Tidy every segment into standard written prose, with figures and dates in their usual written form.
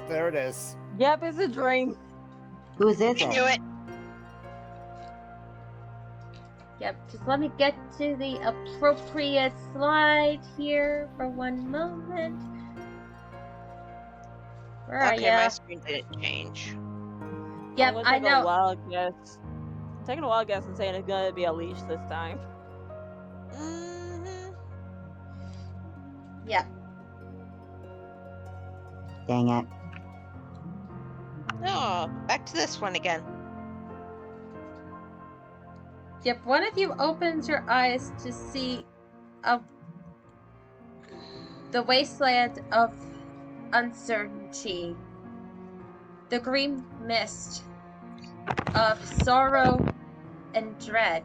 There it is. Yep, it's a dream. Whose is I knew it? it. Yep, just let me get to the appropriate slide here for one moment. Where are Okay, my ya? screen didn't change. Yep, I'm gonna I take know. a wild guess. I'm taking a wild guess and saying it's gonna be a leash this time. Mm-hmm. Yep. Dang it. Oh, back to this one again. Yep, one of you opens your eyes to see the wasteland of uncertainty. The green mist of sorrow and dread.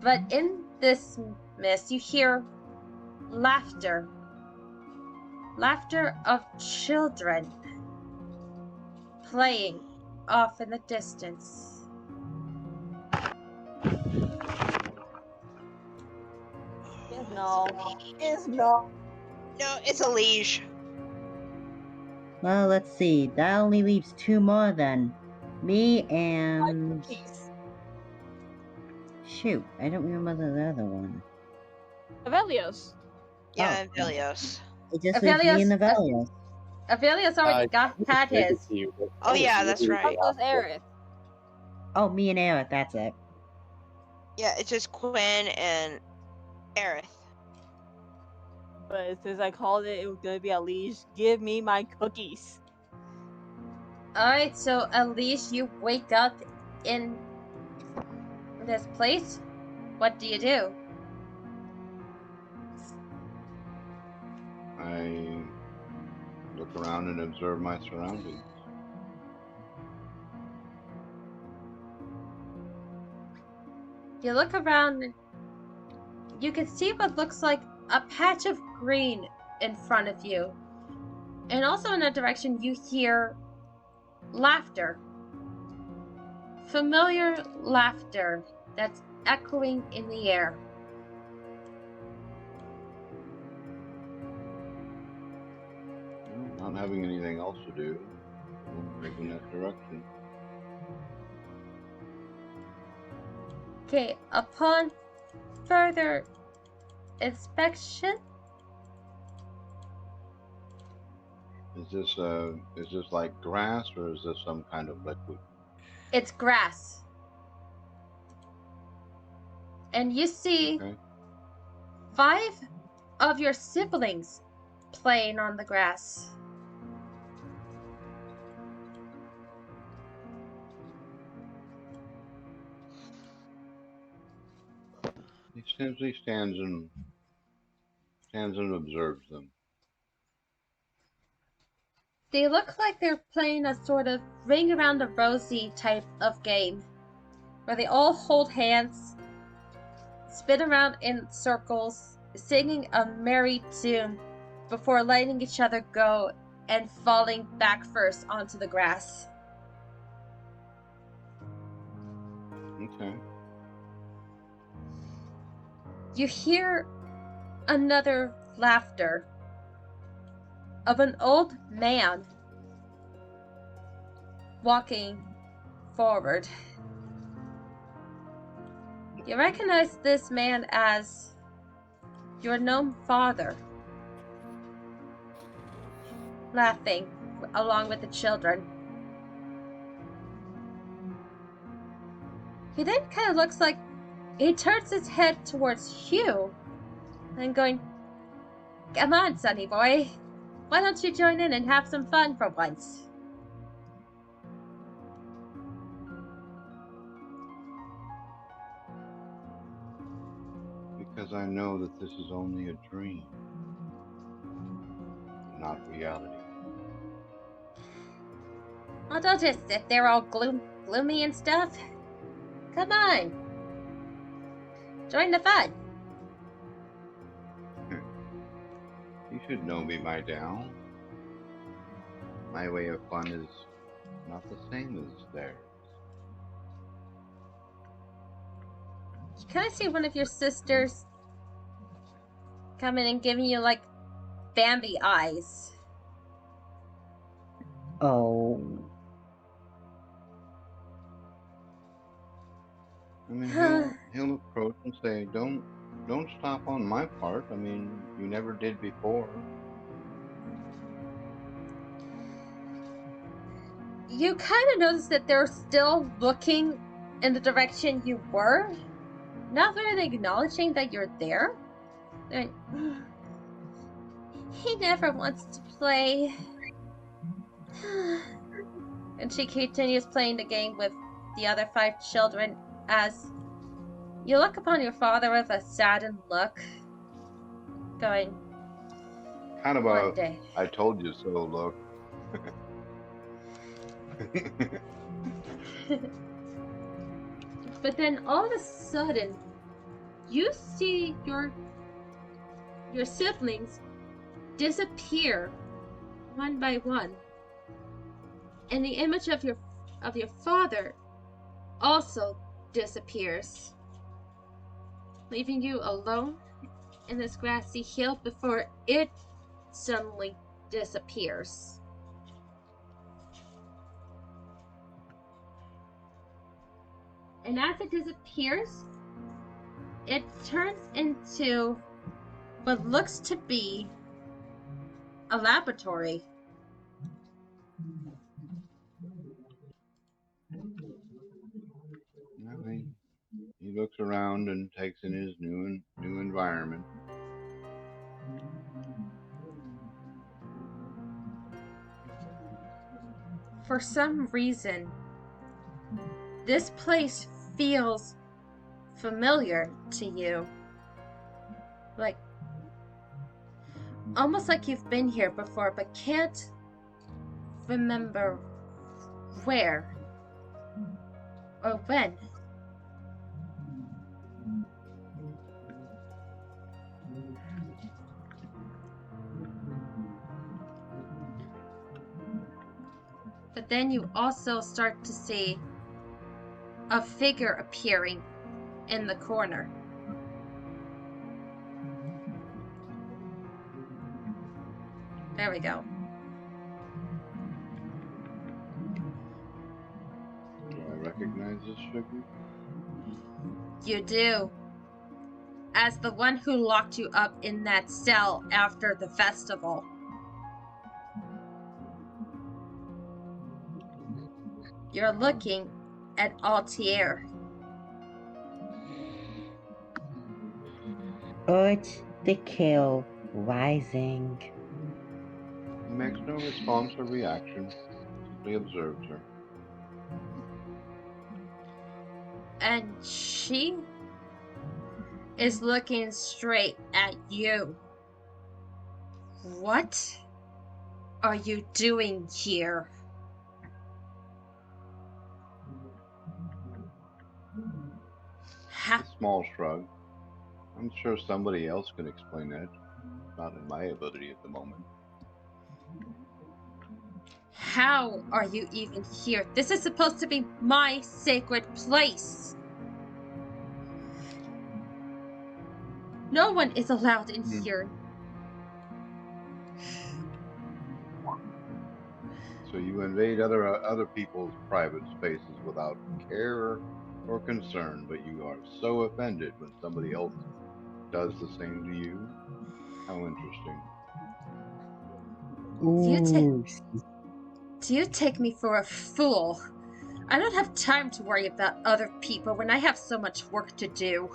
But in this mist, you hear laughter. Laughter of children playing off in the distance. It's no. It's no. No, it's a liege. Well, let's see. That only leaves two more then. Me and... Shoot, I don't remember the other one. Avelios. Yeah, Oh. Velios. It just leaves me and Avelios- Avelios. Avelios already had his. Oh yeah, that's right. That was Aerith. Oh, me and Aerith, that's it. Yeah, it's just Quinn and Aerith. But since I called it, it was gonna be a leash. Give me my cookies. Alright, so at least you wake up in this place. What do you do? I look around and observe my surroundings. You look around and you can see what looks like a patch of green in front of you. And also in a direction you hear laughter. Familiar laughter that's echoing in the air. Not having anything else to do, I'll move in that direction. Okay, upon further inspection, Is this like grass or is this some kind of liquid? it's grass. And you see Okay. 5 of your siblings playing on the grass. He simply stands and observes them. They look like they're playing a sort of ring around the rosy type of game, where they all hold hands, spin around in circles, singing a merry tune before letting each other go and falling back first onto the grass. Okay. You hear another laughter of an old man walking forward. You recognize this man as your gnome father, laughing along with the children. He then kind of looks like he turns his head towards Hugh and going, "Come on, sonny boy. Why don't you join in and have some fun for once?" Because I know that this is only a dream, not reality. Oh, don't just sit there all gloomy and stuff. Come on. Join the fun. You should know me by now. My way of fun is not the same as theirs. Can I see one of your sisters coming and giving you like Bambi eyes. Oh. I mean, he'll approach and say, don't stop on my part. I mean, you never did before. You kind of notice that they're still looking in the direction you were, not really acknowledging that you're there. They're like, he never wants to play. And she continues playing the game with the other 5 children as you look upon your father with a saddened look, going, Kind of one a, day. I told you so look. But then all of a sudden, you see your siblings disappear one by one, and the image of your father also disappears, leaving you alone in this grassy hill before it suddenly disappears. And as it disappears, it turns into what looks to be a laboratory. I mean, he looks around and takes in his new environment. For some reason, this place feels familiar to you. Like, almost like you've been here before, but can't remember where or when. But then you also start to see a figure appearing in the corner. There we go. Do I recognize this figure? You do. As the one who locked you up in that cell after the festival. You're looking at Altier. Urge the kill rising. He makes no response or reaction, simply observes her. And she is looking straight at you. What are you doing here? A small shrug. I'm sure somebody else can explain that. Not in my ability at the moment. How are you even here? This is supposed to be my sacred place. No one is allowed in here. So you invade other people's private spaces without care or concern, but you are so offended when somebody else does the same to you. How interesting. Ooh. Do you take me for a fool? I don't have time to worry about other people when I have so much work to do.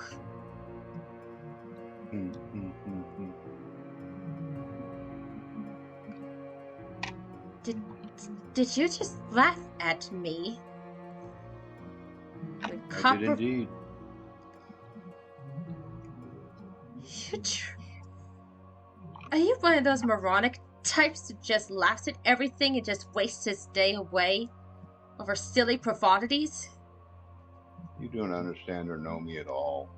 Did you just laugh at me? I did indeed. Are you one of those moronic types that just laughs at everything and just wastes his day away over silly profanities? You don't understand or know me at all.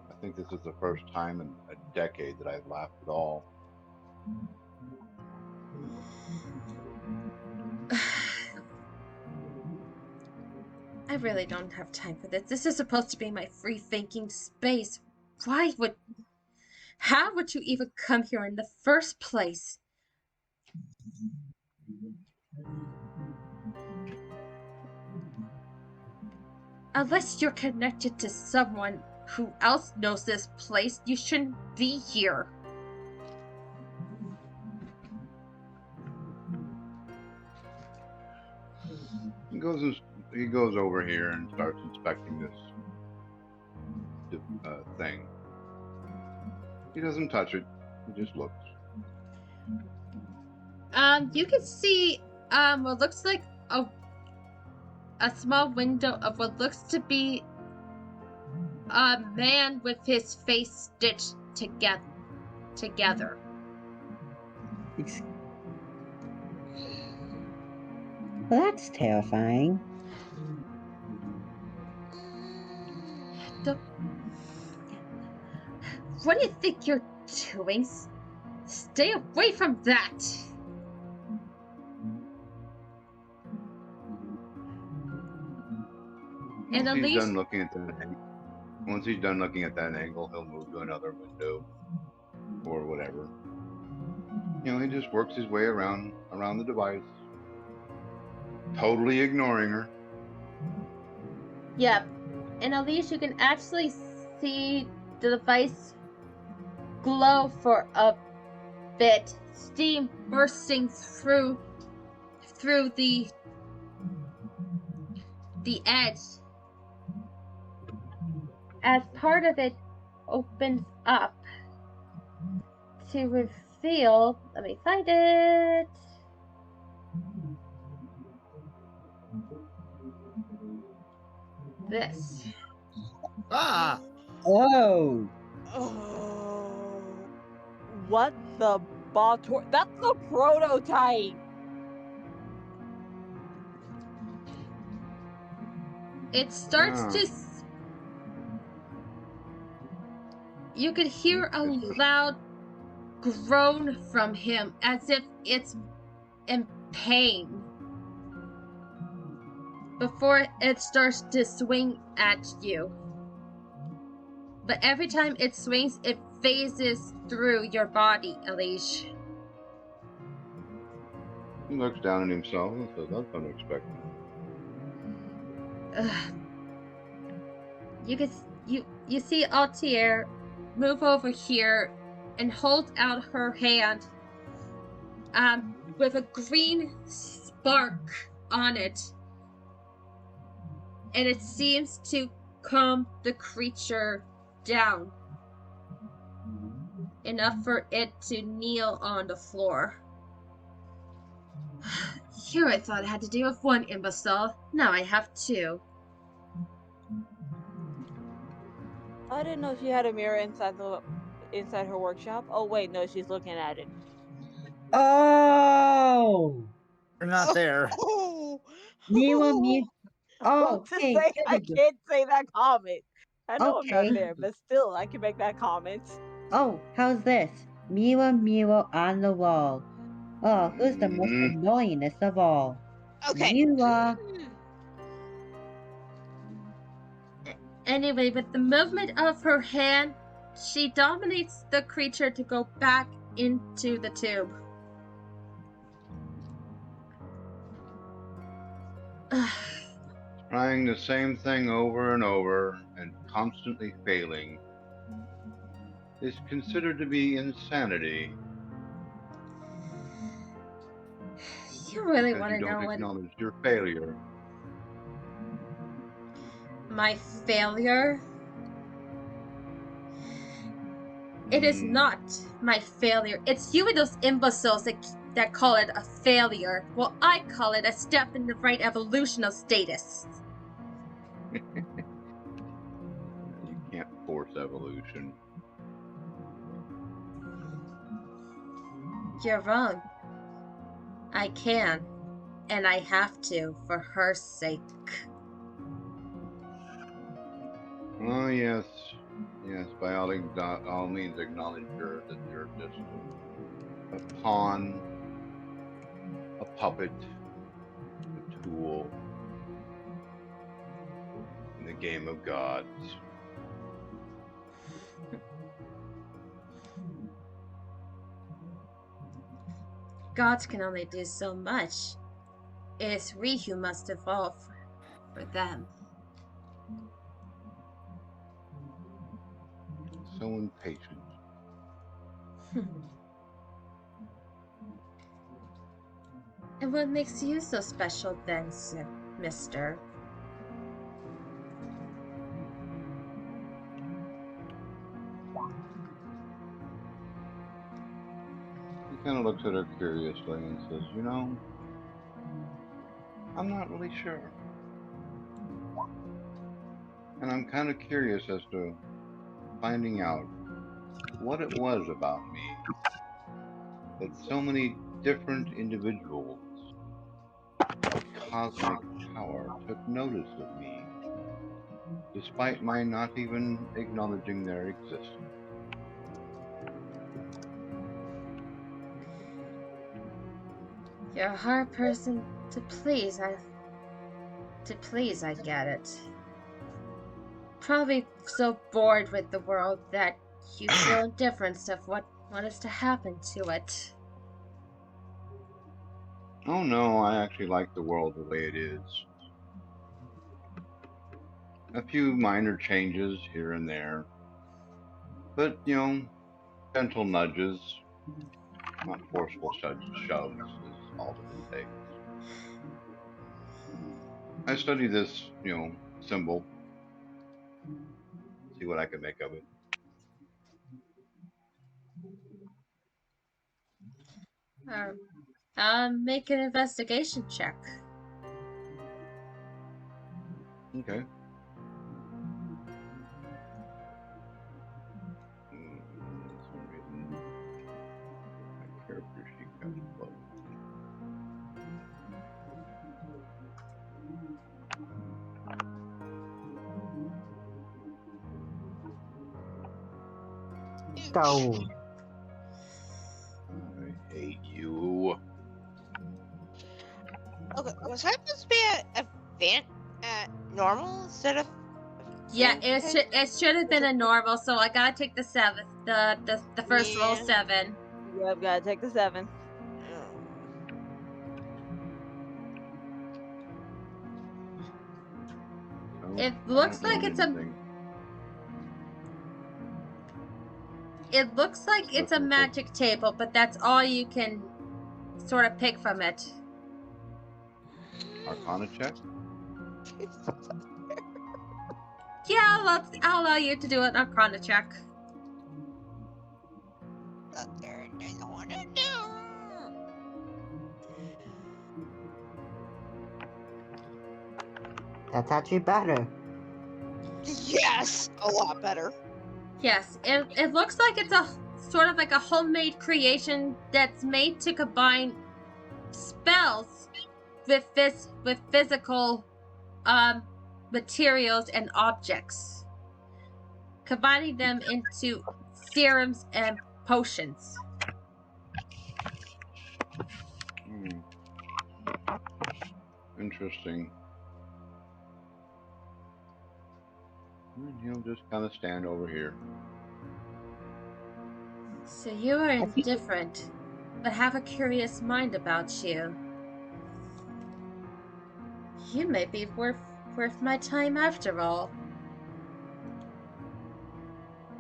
I think this is the first time in a decade that I've laughed at all. I really don't have time for this. This is supposed to be my free thinking space. Why would... How would you even come here in the first place? Unless you're connected to someone who else knows this place, you shouldn't be here. He goes over here and starts inspecting this thing. He doesn't touch it. He just looks. You can see what looks like a small window of what looks to be a man with his face stitched together. Well, that's terrifying. What do you think you're doing? Stay away from that! And Once he's Elise, done looking at that angle, he'll move to another window or whatever. He just works his way around the device, totally ignoring her. yep. And Elise, you can actually see the device glow for a bit, steam bursting through the edge. As part of it opens up to reveal, let me find it. This. Ah! Oh! Oh, what the that's the prototype. It starts Ah. to. You could hear a loud groan from him as if it's in pain before it starts to swing at you. But every time it swings, it phases through your body, Elish. He looks down at himself and says, "That's unexpected." You see Altier move over here and hold out her hand with a green spark on it, and it seems to calm the creature down enough for it to kneel on the floor. Here I thought I had to deal with one imbecile. Now I have two. I didn't know she had a mirror inside her workshop. Oh wait, no, she's looking at it. Oh! You're not there. Oh, Miwa. Oh, To hey, say I here we go. can't say that comment. I know I'm Okay. not there, but still, I can make that comment. Oh, how's this? Miwa on the wall. Oh, who's the most annoyingest of all? okay. You are. Anyway, with the movement of her hand, she dominates the creature to go back into the tube. Trying the same thing over and over and constantly failing is considered to be insanity. You really because want you to don't know what acknowledge your failure. my failure? It is not my failure. It's you and those imbeciles that call it a failure. Well, I call it a step in the right evolutional status. You can't force evolution. You're wrong. I can, and I have to for her sake. Oh yes, yes. By all means, acknowledge that you're just a pawn, a puppet, a tool in the game of gods. gods can only do so much. It is we who must evolve for them. So impatient. And what makes you so special then, mister? He kind of looks at her curiously and says, "You know, I'm not really sure. And I'm kind of curious as to finding out what it was about me that so many different individuals of cosmic power took notice of me, despite my not even acknowledging their existence." You're a hard person to please. I get it. Probably so bored with the world that you feel indifference of what is to happen to it. Oh no, I actually like the world the way it is. A few minor changes here and there, but gentle nudges, not forceful shoves is all that it takes. I study this, symbol, see what I can make of it. Make an investigation check. Okay. For some reason, my character sheet got closed. Go. I hate you. Okay, was I supposed to be normal instead of Yeah, fantasy? it should have been a normal, so I gotta take the 7th, the first roll Yeah. 7. Yep, gotta take the 7. So, It I looks don't like know it's anything. It looks like it's a Looking for magic table, but that's all you can sort of pick from it. Arcana check. Yeah, I'll allow you to do an Arcana check. That's actually better. Yes, a lot better. Yes, it looks like it's a sort of like a homemade creation that's made to combine spells with physical materials and objects, combining them into serums and potions. Interesting. And he'll just kind of stand over here. So you are indifferent, but have a curious mind about you. You may be worth my time after all.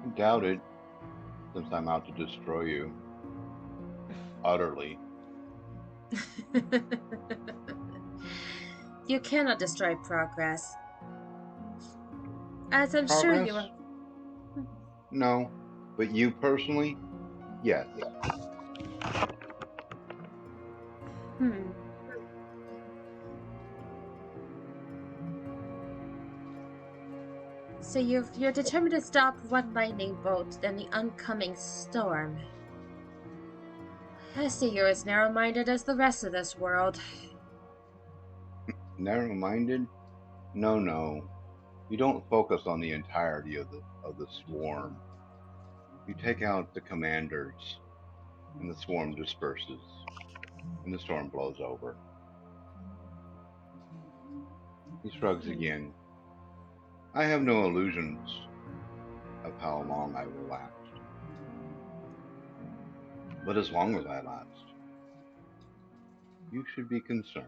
I doubt it, since I'm out to destroy you. Utterly. You cannot destroy progress. As I'm sure you Progress? are. No. But you personally? Yes. So you're determined to stop one lightning bolt, then the oncoming storm. I see you're as narrow-minded as the rest of this world. Narrow-minded? No. You don't focus on the entirety of the swarm. You take out the commanders, and the swarm disperses, and the storm blows over. He shrugs again. I have no illusions of how long I will last. But as long as I last, you should be concerned.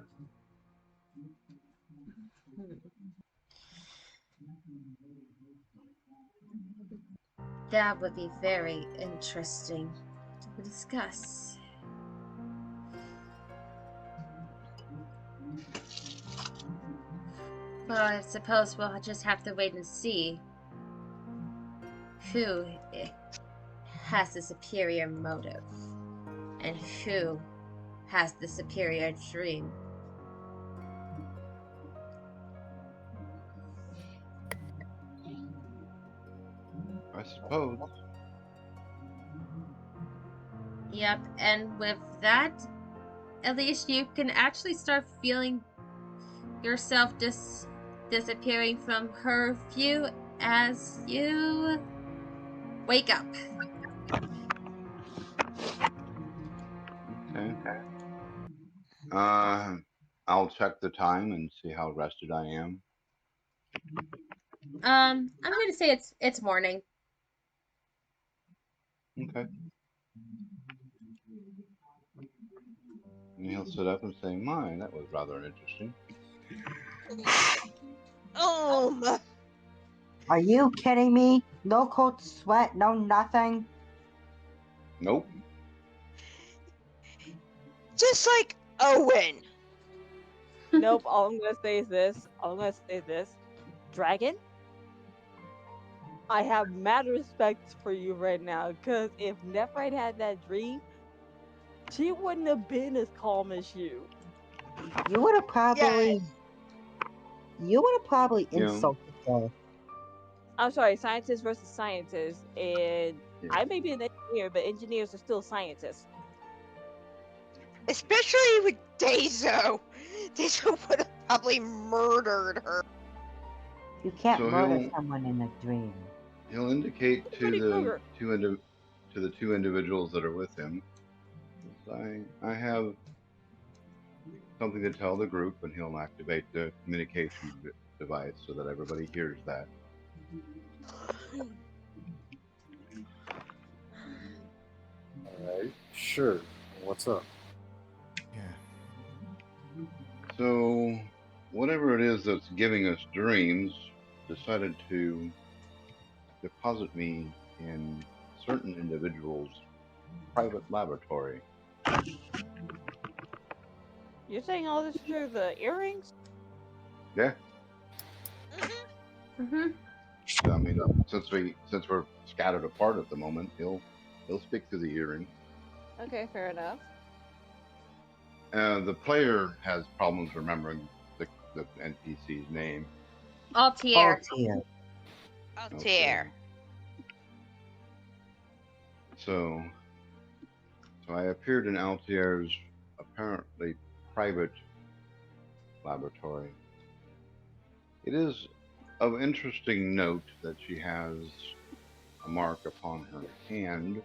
That would be very interesting to discuss. Well, I suppose we'll just have to wait and see who has the superior motive and who has the superior dream. I suppose. Yep, and with that, at least you can actually start feeling yourself disappearing from her view as you wake up. Okay. I'll check the time and see how rested I am. I'm going to say it's morning. Okay. And he'll sit up and say, "My, that was rather interesting." Oh, Are you kidding me? No cold sweat, no nothing. Nope. just like Owen. Nope. All I'm gonna say is this. Dragon, I have mad respect for you right now, because if Nephrite had that dream, she wouldn't have been as calm as you. You would have probably. You would have probably You know, insulted her. I'm sorry, scientist versus scientist, and yeah. I may be an engineer, but engineers are still scientists. Especially with Dazo. Dazo would have probably murdered her. You can't So murder he'll- someone in a dream. He'll indicate to Freddy the Krueger. two individuals that are with him. I have something to tell the group, and he'll activate the communication device so that everybody hears that. Alright, sure. What's up? Yeah. So, whatever it is that's giving us dreams decided to deposit me in certain individuals' private laboratory. You're saying all this through the earrings? Yeah. Mm-hmm. So, I mean, since we're scattered apart at the moment, he'll speak through the earring. Okay, fair enough. The player has problems remembering the NPC's name. Altier. Altier. Altair. So I appeared in Altier's apparently private laboratory. It is of interesting note that she has a mark upon her hand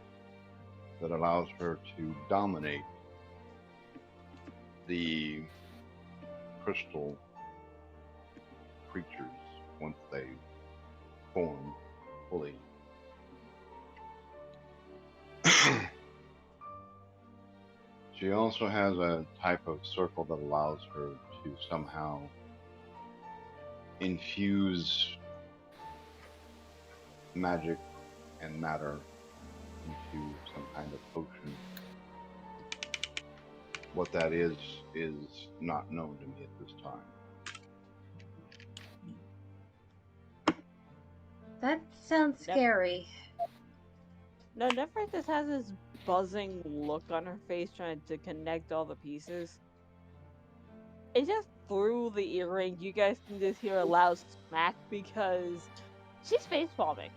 that allows her to dominate the crystal creatures once they form fully. She also has a type of circle that allows her to somehow infuse magic and matter into some kind of potion. What that is not known to me at this time. That sounds scary. No, Nephrite just has this buzzing look on her face trying to connect all the pieces. It's just through the earring, you guys can just hear a loud smack because she's face palming.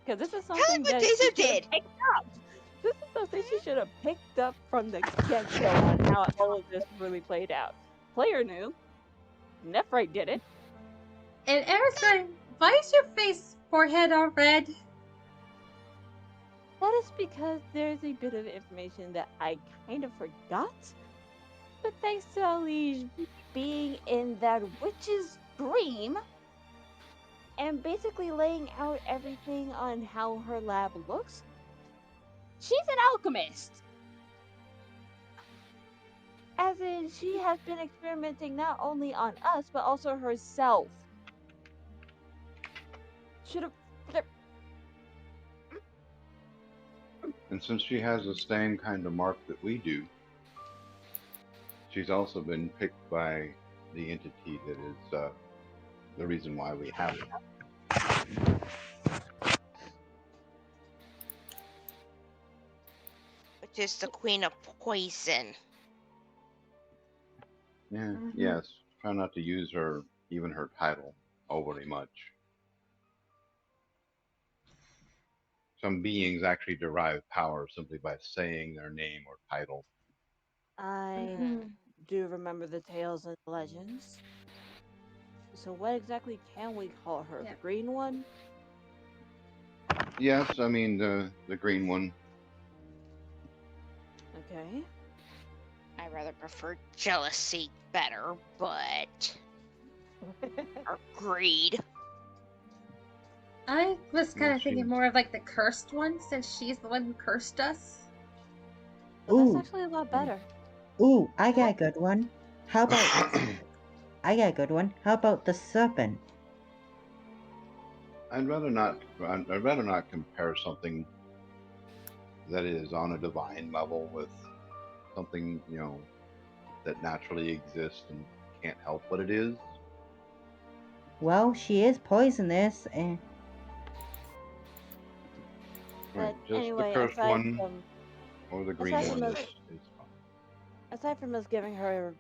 Because this is Kind something of what that she Dazo should did. have picked up. This is something she should have picked up from the get-go on how all of this really played out. Player knew. Nephrite did it. And Eric's going, why is your forehead all red? That is because there's a bit of information that I kind of forgot. But thanks to Ali being in that witch's dream and basically laying out everything on how her lab looks, she's an alchemist. As in, she has been experimenting not only on us, but also herself. Should have. And since she has the same kind of mark that we do, she's also been picked by the entity that is the reason why we have it. Which is the Queen of Poison. Yeah, yes. Try not to use even her title, overly much. Some beings actually derive power simply by saying their name or title. I do remember the tales and legends. So what exactly can we call her? Yeah. The green one? Yes, I mean the green one. Okay. I rather prefer jealousy better, but or greed. I was kind Well, of thinking she's- more of like the cursed one, since she's the one who cursed us. But that's Ooh, actually a lot better. ooh, I got a good one. How about I got a good one. How about the serpent? I'd rather not compare something that is on a divine level with something, that naturally exists and can't help what it is. Well, she is poisonous, and Right, But just anyway, the cursed one or the green aside from one those- is fine. aside from us giving her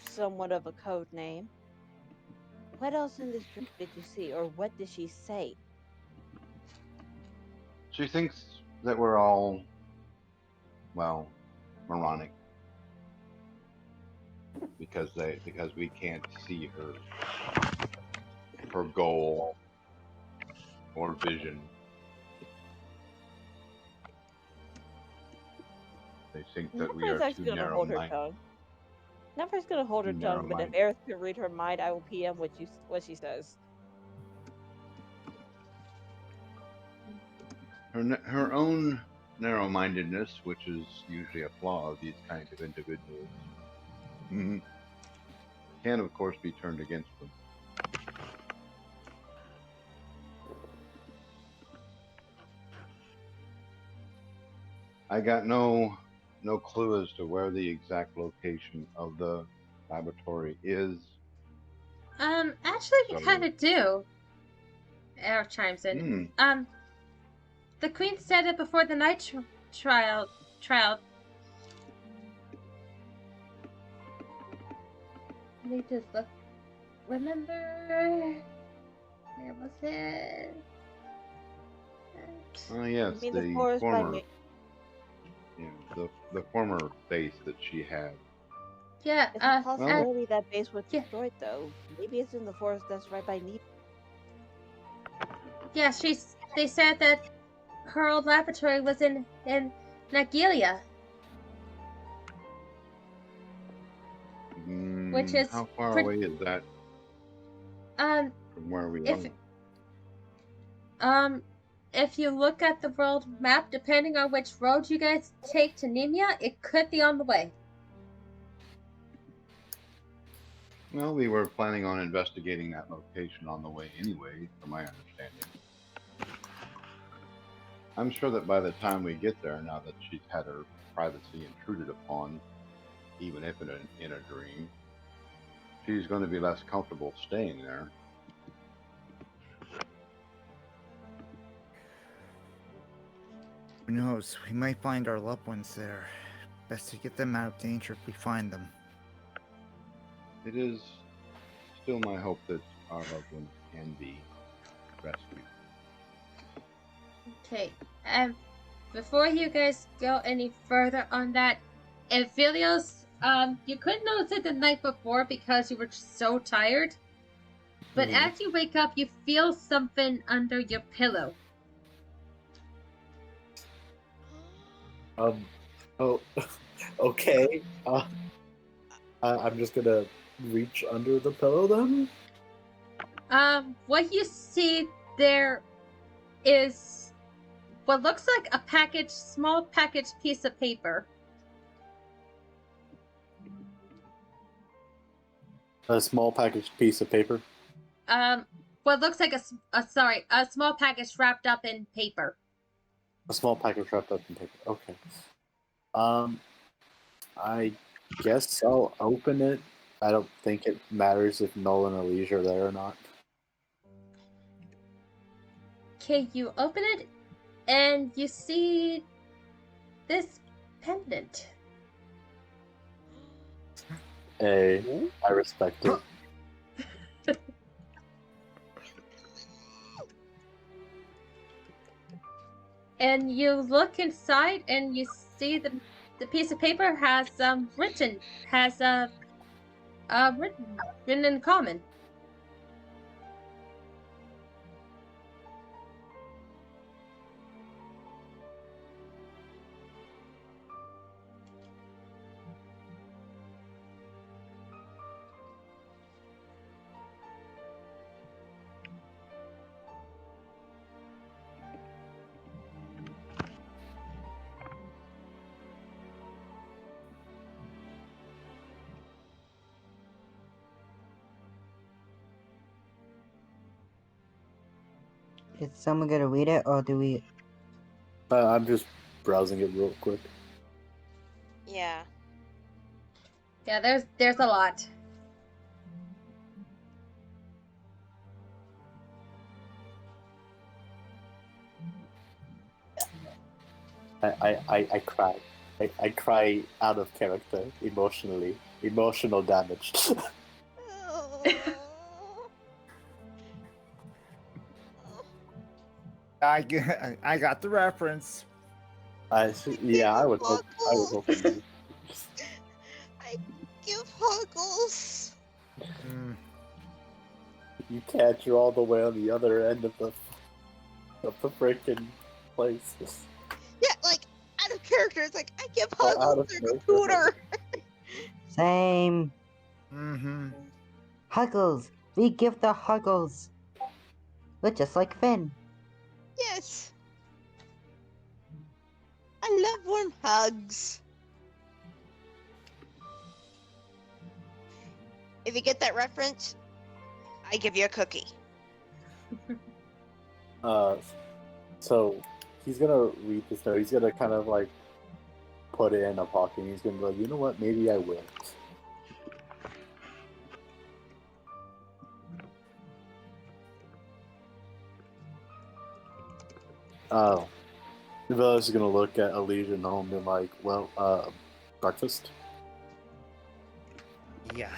somewhat of a code name, what else in this dream did you see, or what did she say? She thinks that we're all, well, moronic because we can't see her goal or vision. They think that we are Nephri's too actually gonna hold her narrow-minded. tongue. Nephri's gonna hold her tongue, but if Narrow-minded. Aerith can read her mind, I will PM what she says. Her own narrow-mindedness, which is usually a flaw of these kinds of individuals, can of course be turned against them. I got no clue as to where the exact location of the laboratory is. Actually, we So- kind of do. Air chimes in. The queen said it before the night trial. Let me just look. Remember? Where was it? Oh yes, You mean the the forest by former, me? the former base that she had. Yeah, It's a and possibility that base was yeah. destroyed, though. Maybe it's in the forest that's right by Neat. yeah, they said that her old laboratory was in Nagilia, which is How far pretty- away is that um from where we if are? if you look at the world map, depending on which road you guys take to Nimia, it could be on the way. Well, we were planning on investigating that location on the way anyway, from my understanding. I'm sure that by the time we get there, now that she's had her privacy intruded upon, even if in a dream, she's going to be less comfortable staying there. Who knows? We might find our loved ones there. Best to get them out of danger if we find them. It is still my hope that our loved ones can be rescued. Okay, before you guys go any further on that, Aphelios, you couldn't notice it the night before because you were so tired. But as you wake up, you feel something under your pillow. Oh, okay. I'm just gonna reach under the pillow then. What you see there is what looks like a small packaged piece of paper. A small packaged piece of paper. What looks like a small package wrapped up in paper. A small package wrapped up in paper. Okay. I guess I'll open it. I don't think it matters if Nolan or Liege are there or not. Okay, you open it, and you see this pendant. Hey, I respect it. And you look inside, and you see the piece of paper has written written in common. Is someone gonna read it, or do we? I'm just browsing it real quick. Yeah. Yeah, there's a lot. I cry. I cry out of character, emotionally. Emotional damage. I got the reference. Yeah, I would hope you. I give Huggles. You can't. You're all the way on the other end of the freaking place. Yeah, like, out of character, it's like, I give Oh, out Huggles of their character. computer. Same. Mm-hmm. Huggles. We give the Huggles. We're just like Finn. Yes. I love warm hugs. If you get that reference, I give you a cookie. So he's gonna read this note. He's gonna kind of like put it in a pocket. And he's gonna be like, you know what? Maybe I will. Oh, Villa's is gonna look at Elijah and home and be like, well, breakfast. Yeah.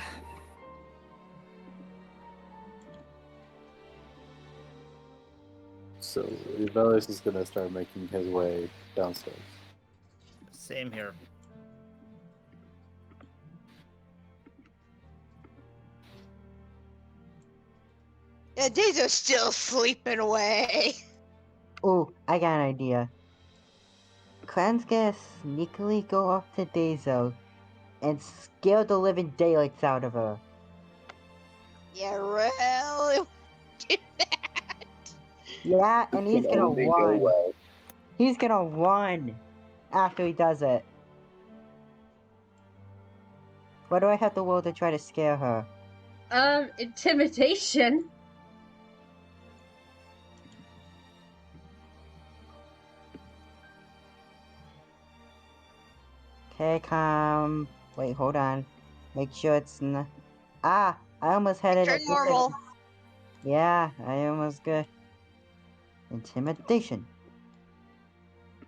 So Velas is gonna start making his way downstairs. Same here. Yeah, Daisy's still sleeping away. Oh, I got an idea. Clan's gonna sneakily go off to Dazo and scare the living daylights out of her. Yeah, really? Do that. Yeah, and he's Can gonna only go run. well. He's gonna run after he does it. What do I have to roll to try to scare her? Intimidation. Okay, calm. Wait, hold on. Make sure it's not. Ah, I almost had it. Turn normal. Yeah, I almost good. Intimidation.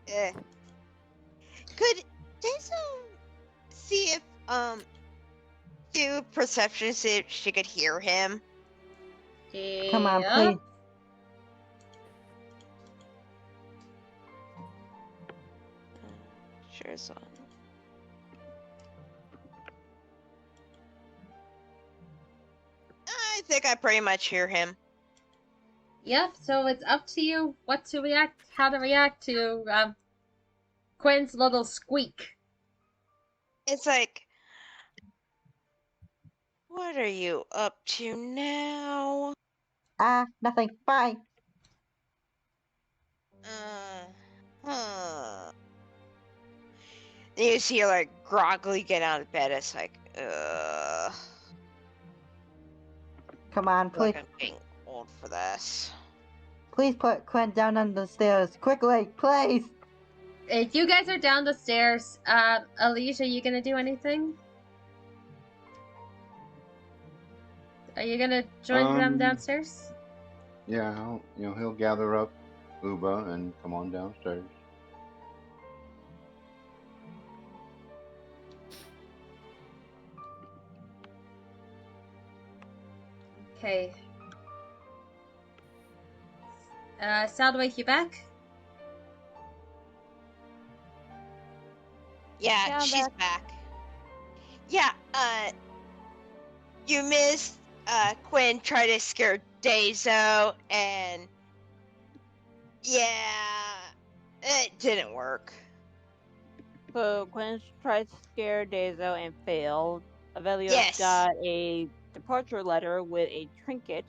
Could Daisy see if do perception see if she could hear him? Come on, Yeah. please. Sure is on. I think I pretty much hear him. Yep, so it's up to you how to react to Quinn's little squeak. It's like, what are you up to now? Ah, nothing. Bye. Huh. You see her like groggily get out of bed. It's like, Come on, I feel please, like I'm getting old for this. please put Quinn down on the stairs. Quickly, please! If you guys are down the stairs, Alicia, you gonna do anything? Are you gonna join them downstairs? Yeah, he'll gather up Uba and come on downstairs. Okay. Soundwave, you back? Yeah, Yeah, I'm she's back. Yeah, you missed Quinn try to scare Dazo, and yeah, it didn't work. So Quinn tried to scare Dazo and failed. Avelios Yes. got a departure letter with a trinket,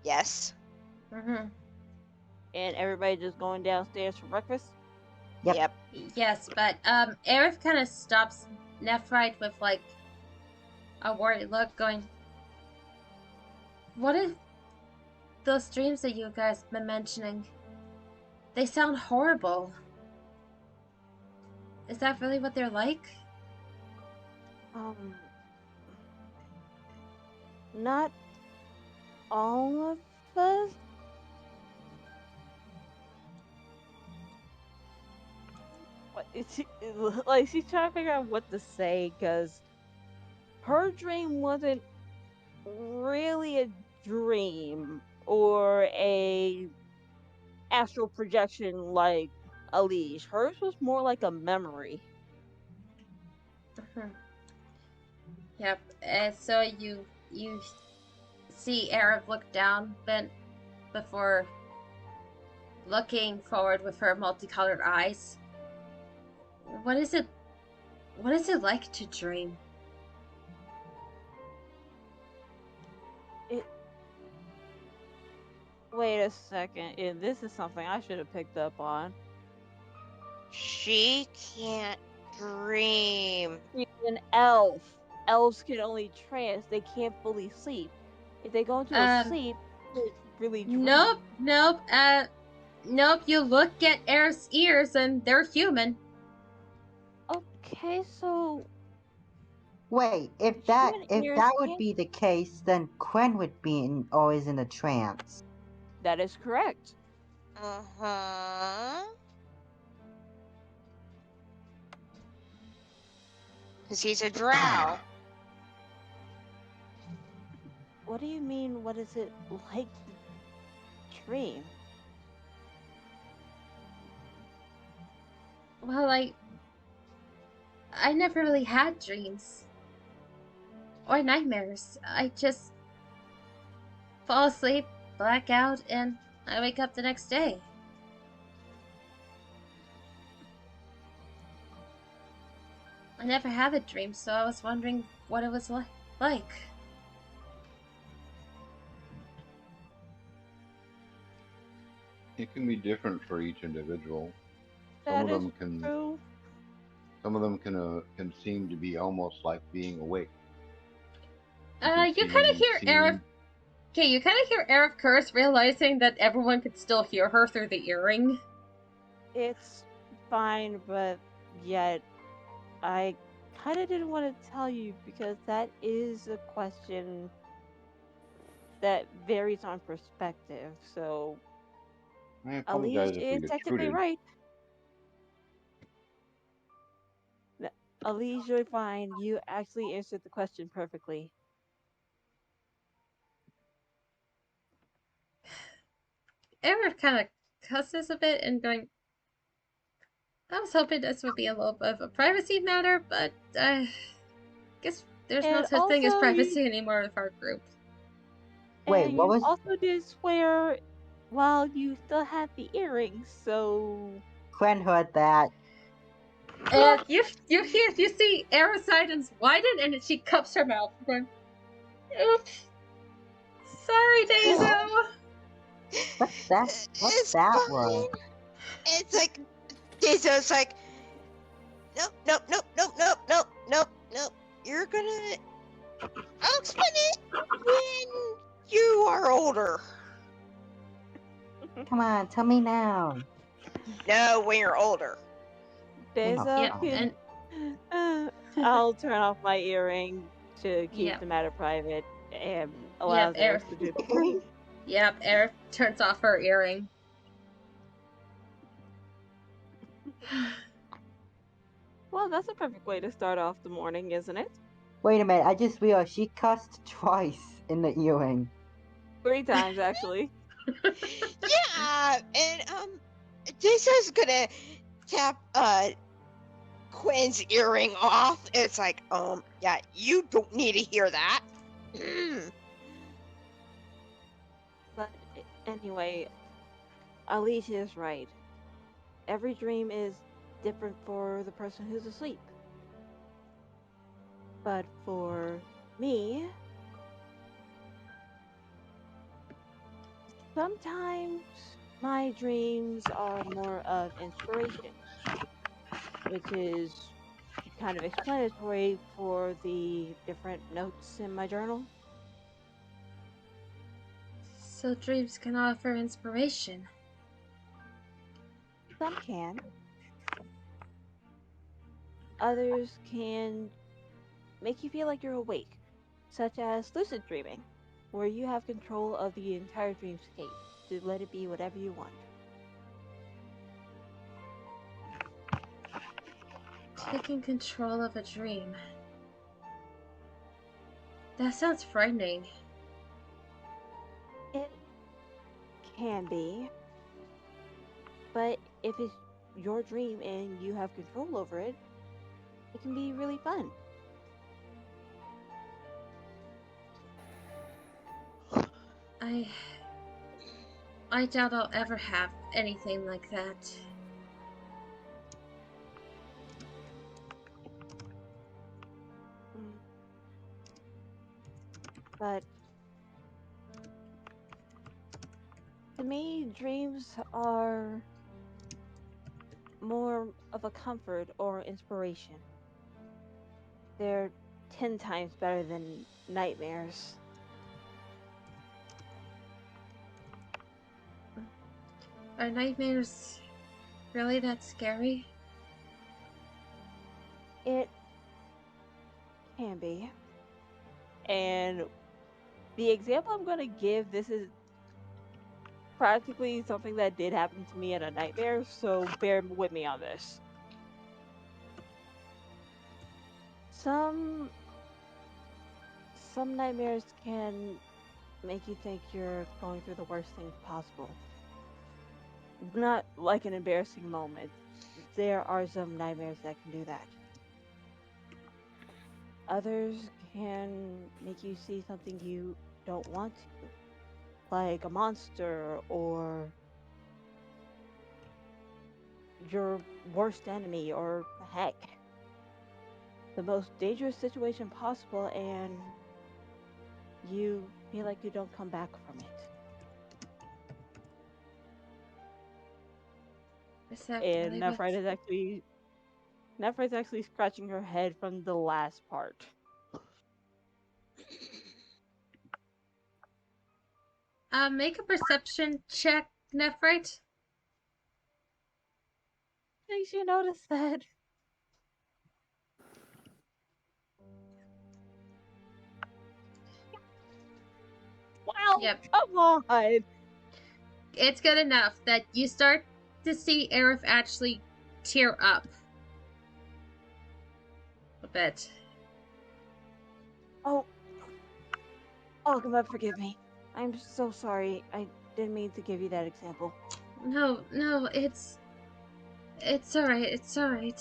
Yes. Mm-hmm. and everybody just going downstairs for breakfast. Yep. Yes, but Aerith kind of stops Nephrite with like a worried look, going, "What if those dreams that you guys been mentioning? They sound horrible. Is that really what they're like?" Not all of us. What is she like? She's trying to figure out what to say because her dream wasn't really a dream or a astral projection like Alish. Hers was more like a memory. Mhm. Yep. So you see Aerith look down, then before looking forward with her multicolored eyes. What is it like to dream? Wait a second. This is something I should have picked up on. She can't dream. She's an elf. Elves can only trance. They can't fully sleep. If they go into a sleep, it's really dream. Nope. Nope. You look at Aerith's ears and they're human. Okay, so Wait, if that would be the case, then Quinn would be always in a trance. that is correct. Uh-huh. Because he's a drow. What do you mean? What is it like to dream? Well, I never really had dreams. Or nightmares. I just fall asleep, black out, and I wake up the next day. I never had a dream, so I was wondering what it was like. It can be different for each individual. That Some of is them can. true. Some of them can seem to be almost like being awake. You kind of hear Aerith. Okay, you kind of hear Aerith curse, realizing that everyone could still hear her through the earring. It's fine, but yet I kind of didn't want to tell you because that is a question that varies on perspective. So, I apologize Alish if is we technically intruded. right. Alish, you're fine. You actually answered the question perfectly. Aerith kind of cusses a bit and going, I was hoping this would be a little bit of a privacy matter, but I guess there's no And such thing as also, privacy anymore with our group. Wait, and what you was? also did swear while you still had the earrings, so Quinn heard that. And you see Aerith's eyes widen, and she cups her mouth, going, "Oops, sorry, Dazo." What's that? What's It's that fine. word? It's like, Dazo's like, nope. You're gonna I'll explain it when you are older. Come on, tell me now. No, when you're older. Daisy Yep, can. and I'll turn off my earring to keep Yep. the matter private and Yep, allow Eris to do the thing. yep, Aerith turns off her earring. Well, that's a perfect way to start off the morning, isn't it? Wait a minute, I just realized she cussed twice in the earring. 3 times, actually. Yeah, and Jason's gonna tap Quinn's earring off. It's like, yeah, you don't need to hear that. But anyway, Alicia is right. Every dream is different for the person who's asleep. But for me, sometimes my dreams are more of inspiration, which is kind of explanatory for the different notes in my journal. So dreams can offer inspiration. Some can. Others can make you feel like you're awake, such as lucid dreaming, where you have control of the entire dreamscape to let it be whatever you want. Taking control of a dream. That sounds frightening. It can be, but if it's your dream and you have control over it, it can be really fun. I doubt I'll ever have anything like that. But to me, dreams are more of a comfort or inspiration. They're 10 times better than nightmares. Are nightmares really that scary? It can be. And the example I'm going to give, this is practically something that did happen to me in a nightmare, so bear with me on this. Some nightmares can make you think you're going through the worst things possible. Not like an embarrassing moment. There are some nightmares that can do that. Others can make you see something you don't want to, like a monster or your worst enemy, or heck, the most dangerous situation possible, and you feel like you don't come back from it. Is that And really Nephrite's actually scratching her head from the last part. Make a perception check, Nephrite. Makes you notice that. Wow, Yep. come on! It's good enough that you start to see Aerith actually tear up a bit. Oh, come on, forgive me. I'm so sorry. I didn't mean to give you that example. No, it's alright, it's alright.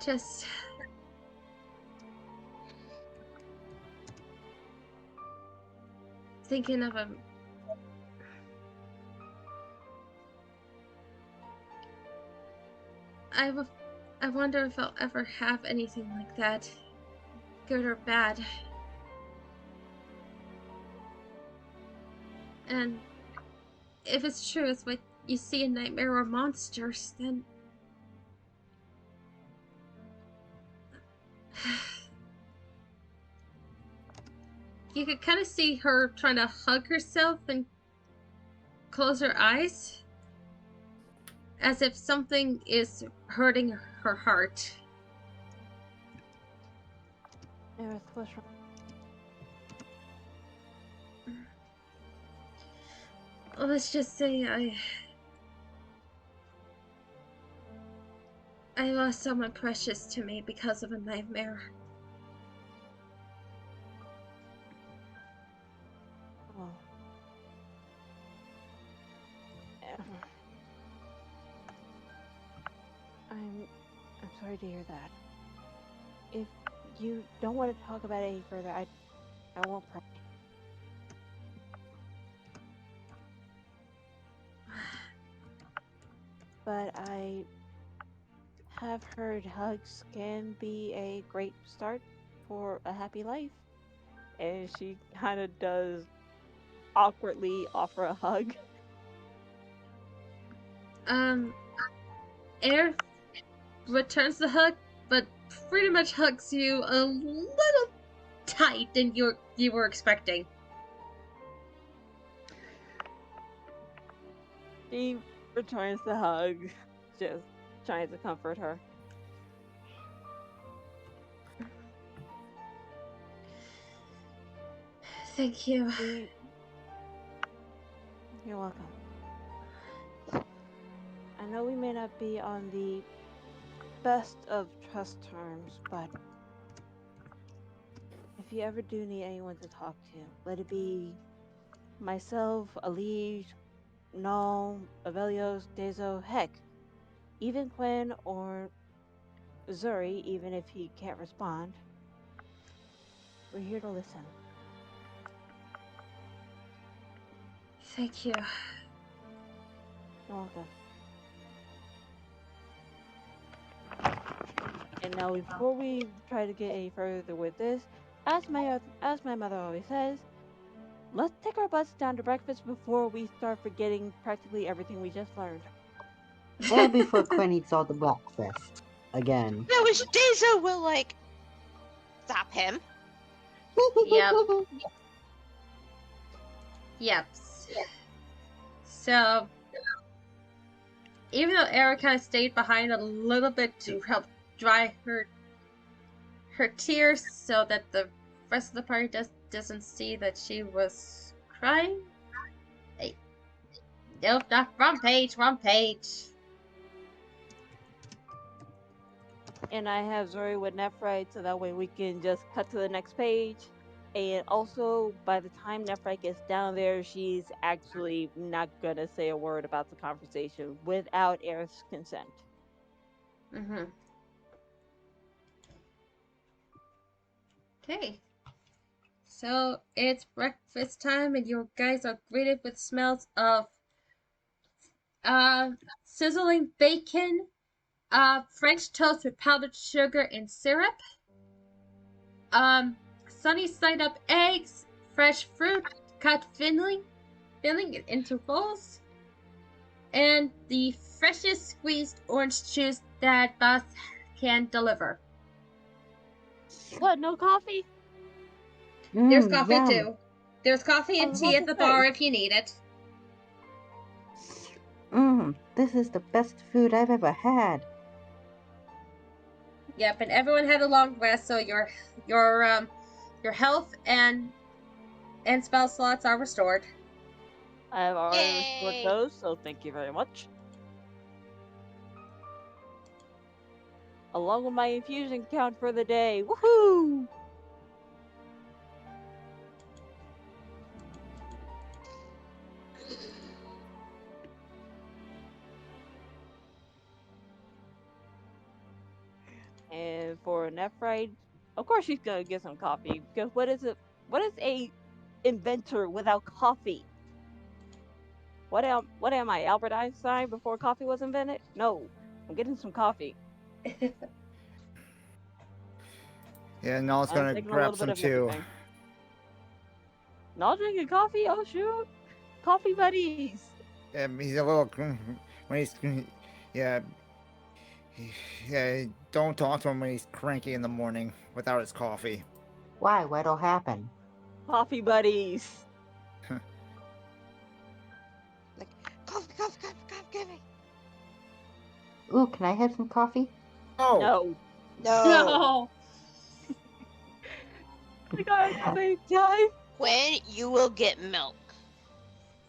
Just thinking of him. I wonder if I'll ever have anything like that, good or bad. And if it's true, it's what you see in Nightmare or monsters, then you could kind of see her trying to hug herself and close her eyes, as if something is hurting her heart. Aerith, what's wrong? Let's just say I lost someone precious to me because of a nightmare. Oh. I'm sorry to hear that. If you don't want to talk about it any further, I won't pry. But I have heard hugs can be a great start for a happy life. And she kind of does awkwardly offer a hug. Air returns the hug, but pretty much hugs you a little tight than you were expecting. She returns the hug, just trying to comfort her. Thank you. You're welcome. I know we may not be on the best of trust terms, but if you ever do need anyone to talk to, let it be myself, Alige, Null, Avelios, Dezo, heck, even Quinn or Zuri, even if he can't respond. We're here to listen. Thank you. You're welcome. And now, before we try to get any further with this, as my mother always says, let's take our butts down to breakfast before we start forgetting practically everything we just learned. Well, before Quinn eats all the breakfast. Again. No, which Dezo will, like, stop him. Yep. Yep. So, even though Era kind of stayed behind a little bit to help dry her tears so that the rest of the party doesn't see that she was crying. Hey. Nope, not wrong page. And I have Zuri with Nephrite, so that way we can just cut to the next page. And also, by the time Nephrite gets down there, she's actually not gonna say a word about the conversation without Aerith's consent. Mm-hmm. Okay. So it's breakfast time, and you guys are greeted with smells of sizzling bacon, French toast with powdered sugar and syrup, sunny side up eggs, fresh fruit, cut filling in intervals, and the freshest squeezed orange juice that Boss can deliver. What, no coffee? There's coffee yum. too. There's coffee and tea at the bar if you need it. This is the best food I've ever had. Yep, and everyone had a long rest, so your health and spell slots are restored. I have already Yay! restored those, so thank you very much. Along with my infusion count for the day. Woohoo! And for Nephrite, of course she's gonna get some coffee, because what is a inventor without coffee? What am I, Albert Einstein before coffee was invented? No, I'm getting some coffee. Yeah, Null's I'm gonna taking a grab little some bit of too. everything. Not drinking coffee? Oh shoot! Coffee buddies! Yeah, he's a little when he's yeah. Yeah, don't talk to him when he's cranky in the morning without his coffee. Why? What'll happen? coffee buddies. Like, coffee, give me. Ooh, can I have some coffee? Oh, No. No. No. I got at the same time. When you will get milk.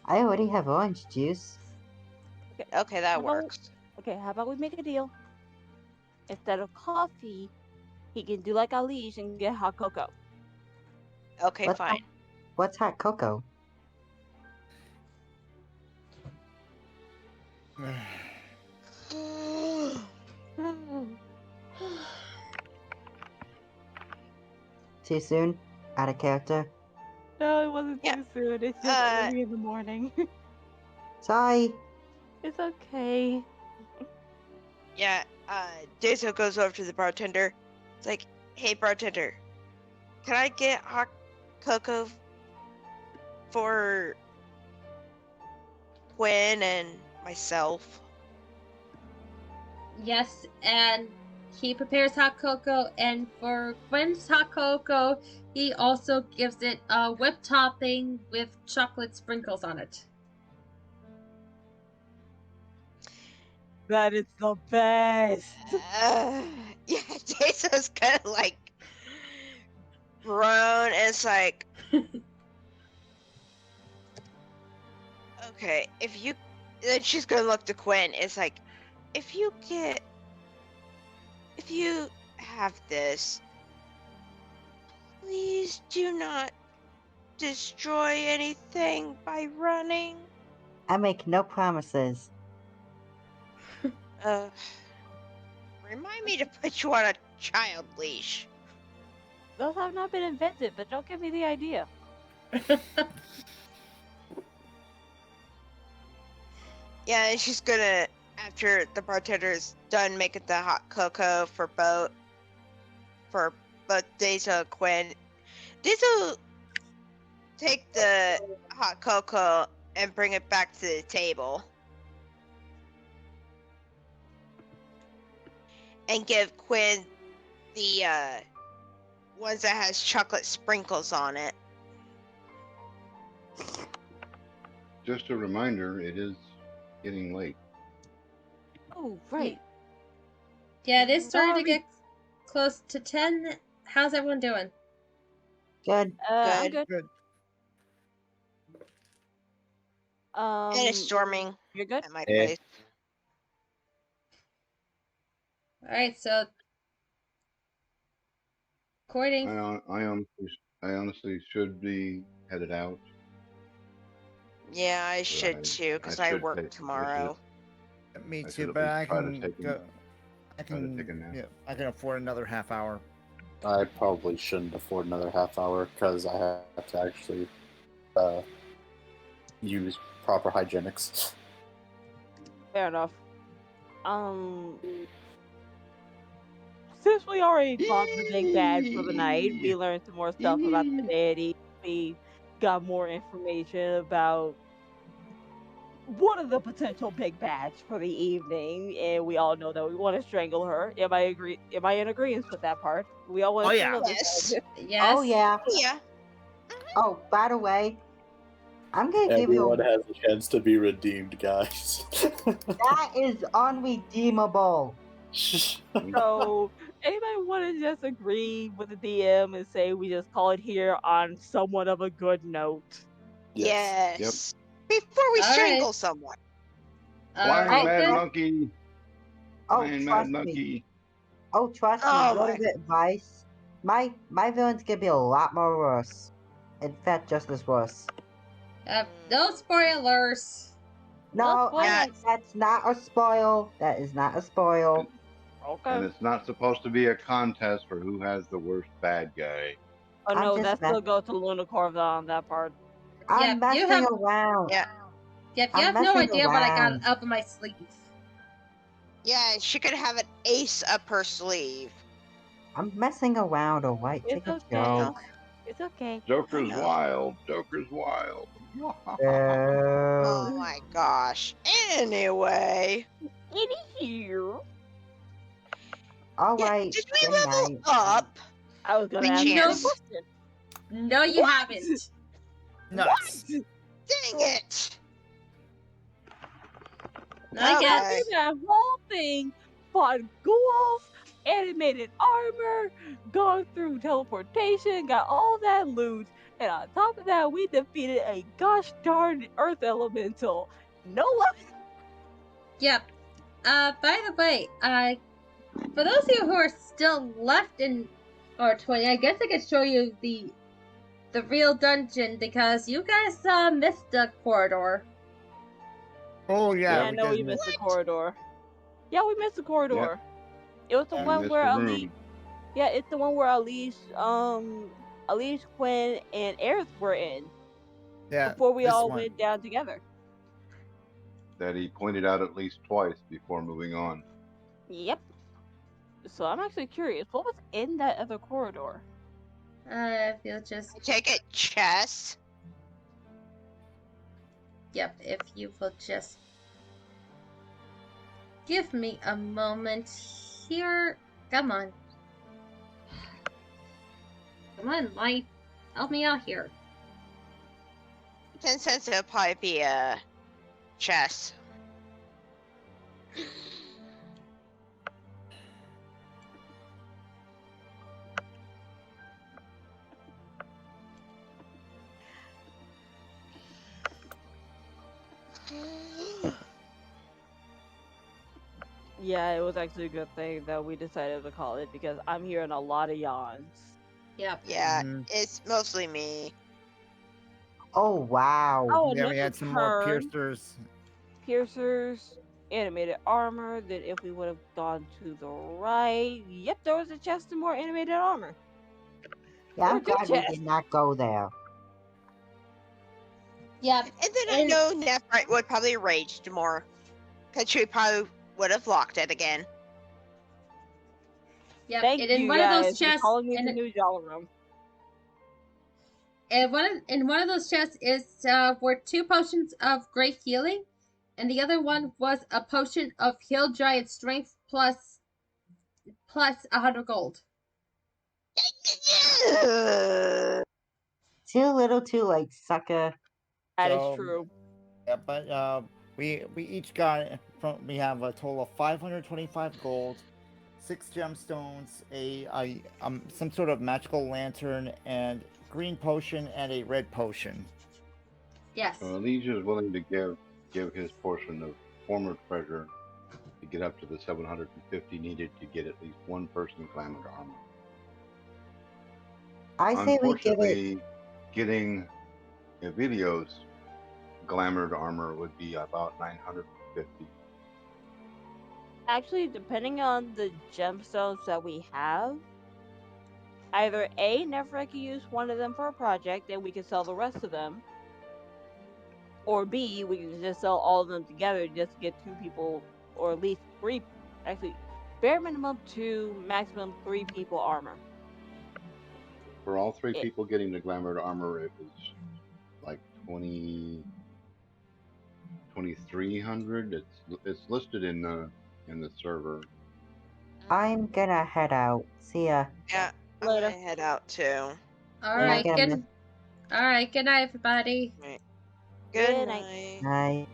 I already have orange juice. Okay, that How about- works. Okay, how about we make a deal? Instead of coffee, he can do like Alish and get hot cocoa. Okay, What's fine. What's hot cocoa? Too soon? Out of character? No, it wasn't Yeah. too soon. It's just early in the morning. Sorry. It's okay. Yeah, Daisy goes over to the bartender. It's like, hey, bartender, can I get hot cocoa for Quinn and myself? Yes, and he prepares hot cocoa, and for Gwen's hot cocoa, he also gives it a whipped topping with chocolate sprinkles on it. That is the best. Yeah, Daisy's kind of like grown, and it's like, okay, if you, then she's gonna look to Quinn. It's like, if you have this, please do not destroy anything by running. I make no promises. Remind me to put you on a child leash. Those have not been invented, but don't give me the idea. Yeah, and she's gonna, after the bartender's done making the hot cocoa for both Daisy and Quinn, Daisy will take the hot cocoa and bring it back to the table. And give Quinn the ones that has chocolate sprinkles on it. Just a reminder, it is getting late. Oh, right. Yeah, it is starting to Sorry. get close to 10. How's everyone doing? Good. I'm Good. good. good. And it's storming You're good? at my Eh. place. Alright, so. Recording. I honestly should be headed out. Yeah, I should too, because I should work take- I tomorrow. Me I too, should at but least I try to can take a- go. I try to can. take a nap. Yeah, I can afford another half hour. I probably shouldn't afford another half hour because I have to actually use proper hygienics. Fair enough. Since we already talked the big bad for the night, we learned some more stuff about the deity. We got more information about one of the potential big bads for the evening, and we all know that we want to strangle her. Am I in agreement with that part? We all want to Oh, yeah. strangle this. Yes. Yes. Oh yeah. Yeah. Oh, by the way, I'm gonna give Everyone you. has a chance to be redeemed, guys. That is unredeemable. So, anybody want to just agree with the DM and say we just call it here on somewhat of a good note? Yes. Before we All right. strangle someone. Flying Alright mad then. monkey. Oh, Flying mad trust me. monkey. Oh, trust me. Oh Word my- of advice. My villain's gonna be a lot more worse. In fact, just as worse. No spoilers. No, spoilers. that's not a spoil. That is not a spoil. And Okay. it's not supposed to be a contest for who has the worst bad guy. Oh I'm no, just that still mess- goes to Luna Corva on that part. I'm Yeah, you messing have- around. Yeah. Yep, you I'm have no messing idea what I got around. up in my sleeve. Yeah, she could have an ace up her sleeve. I'm messing around, alright? It's Take a okay. joke. It's okay. Joker's I know. wild. Joker's wild. Oh Boo. my gosh. Anyway. Anywho, Yeah, Alright, did we good level night. up? I was gonna By ask you the chance? question. No, you What? haven't. Nuts. Dang it! Not Gone yet. Okay. through that whole thing, fought ghouls, animated armor, gone through teleportation, got all that loot, and on top of that, we defeated a gosh darn earth elemental. No one. Yep. By the way, for those of you who are still left in R20, I guess I could show you the real dungeon because you guys missed the corridor. Oh Yeah, yeah, I we know we did missed miss. the corridor. Yeah, we missed the corridor. It was the You one missed where the Elise. room. Yeah, it's the one where Elise, Quinn, and Aerith were in Yeah, before we this all one. went down together. That he pointed out at least twice before moving on. Yep. So I'm actually curious, what was in that other corridor? If you'll just, I take it chess. yep, if you will just give me a moment here. Come on. Come on, Light. Help me out here. 10 cents it'll probably be chess. Yeah, it was actually a good thing that we decided to call it because I'm hearing a lot of yawns. Yep. Yeah, Mhm. it's mostly me. Oh wow. Oh, Yeah, we another had some more turn. piercers. Piercers, animated armor. Then if we would have gone to the right, yep, there was a chest and more animated armor. Yeah, Or I'm two glad we chests. did not go there. Yep. And then I know Nephrite would probably raged more. Because she probably would have locked it again. Yep. Thank And in you one of guys those for chests, calling me the and new genre room. in one of those chests is were 2 potions of great healing, and the other one was a potion of heal giant strength plus 100 gold. Too little too late, sucker. That is So, true. Yeah, but we each got we have a total of 525 gold, 6 gemstones, a some sort of magical lantern, and green potion and a red potion. Yes. Elijah is willing to give his portion of former treasure to get up to the 750 needed to get at least one person glamored armor. I say we give it. Unfortunately, getting a video's glamored armor would be about 950. Actually, depending on the gemstones that we have, either A, Nephra can use one of them for a project and we can sell the rest of them, or B, we can just sell all of them together just to get 2 people, or at least 3, actually, bare minimum 2, maximum 3 people armor. For all 3 It- people getting the glamored armor, it was like 2300. It's listed in the server. I'm gonna head out. See ya. Yeah, I'm Later. gonna head out too. All Can I right. get a Good. All right. Good night, everybody. Good Good night. night?